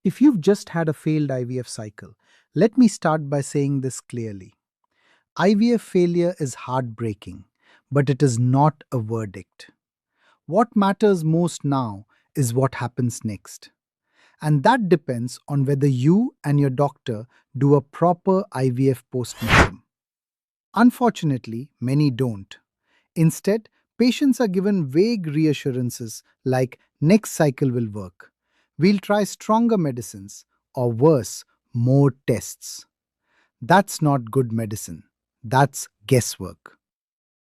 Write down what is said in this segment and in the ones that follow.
If you've just had a failed IVF cycle, let me start by saying this clearly. IVF failure is heartbreaking, but it is not a verdict. What matters most now is what happens next. And that depends on whether you and your doctor do a proper IVF post-mortem. Unfortunately, many don't. Instead, patients are given vague reassurances like next cycle will work. We'll try stronger medicines, or worse, more tests. That's not good medicine. That's guesswork.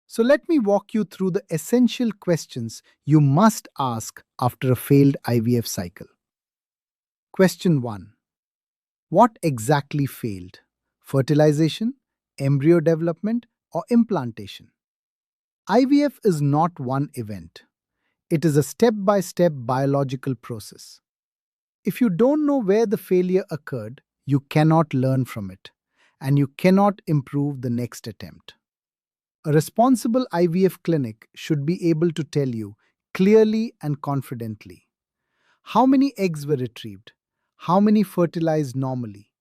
So let me walk you through the essential questions you must ask after a failed IVF cycle. Question 1. What exactly failed? Fertilization, embryo development, or implantation? IVF is not one event. It is a step-by-step biological process. If you don't know where the failure occurred, you cannot learn from it, and you cannot improve the next attempt. A responsible IVF clinic should be able to tell you clearly and confidently how many eggs were retrieved, how many fertilized normally,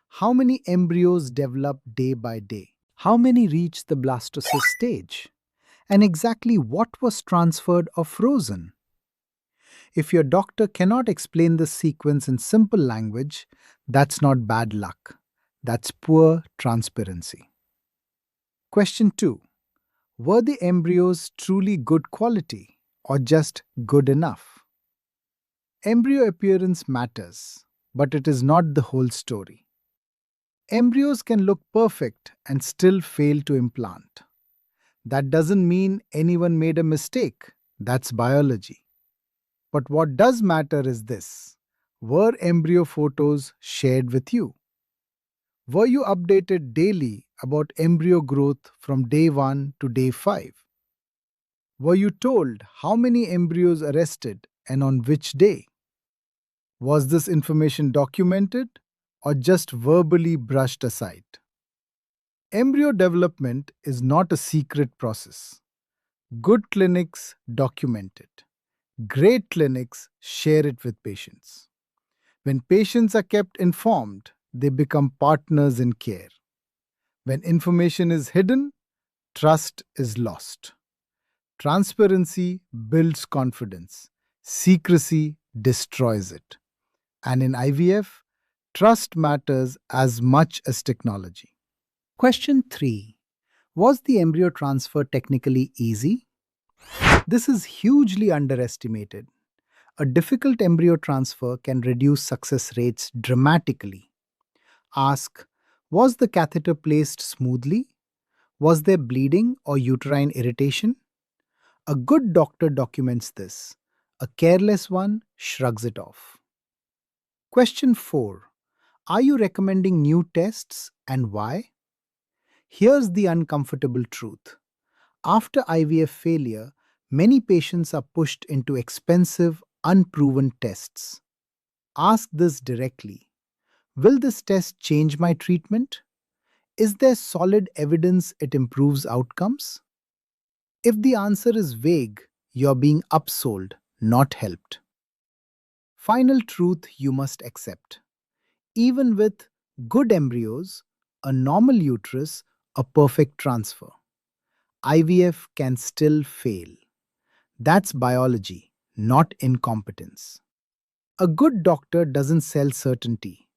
how many embryos developed day by day, how many reached the blastocyst stage, and exactly what was transferred or frozen. If your doctor cannot explain this sequence in simple language, that's not bad luck. That's poor transparency. Question 2. Were the embryos truly good quality or just good enough? Embryo appearance matters, but it is not the whole story. Embryos can look perfect and still fail to implant. That doesn't mean anyone made a mistake. That's biology. But what does matter is this: were embryo photos shared with you? Were you updated daily about embryo growth from day 1 to day 5? Were you told how many embryos arrested and on which day? Was this information documented or just verbally brushed aside? Embryo development is not a secret process. Good clinics document it. Great clinics share it with patients. When patients are kept informed, they become partners in care. When information is hidden, trust is lost. Transparency builds confidence. Secrecy destroys it. And in IVF, trust matters as much as technology. Question 3. Was the embryo transfer technically easy? This is hugely underestimated. A difficult embryo transfer can reduce success rates dramatically. Ask, was the catheter placed smoothly? Was there bleeding or uterine irritation? A good doctor documents this. A careless one shrugs it off. Question 4. Are you recommending new tests and why? Here's the uncomfortable truth. After IVF failure, many patients are pushed into expensive, unproven tests. Ask this directly. Will this test change my treatment? Is there solid evidence it improves outcomes? If the answer is vague, you're being upsold, not helped. Final truth you must accept. Even with good embryos, a normal uterus, a perfect transfer, IVF can still fail. That's biology, not incompetence. A good doctor doesn't sell certainty.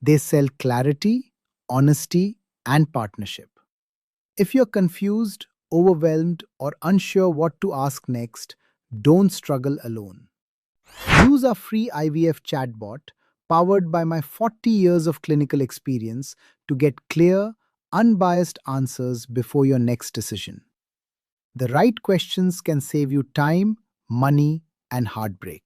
They sell clarity, honesty, and partnership. If you're confused, overwhelmed, or unsure what to ask next, don't struggle alone. Use our free IVF chatbot powered by my 40 years of clinical experience to get clear, unbiased answers before your next decision. The right questions can save you time, money, and heartbreak.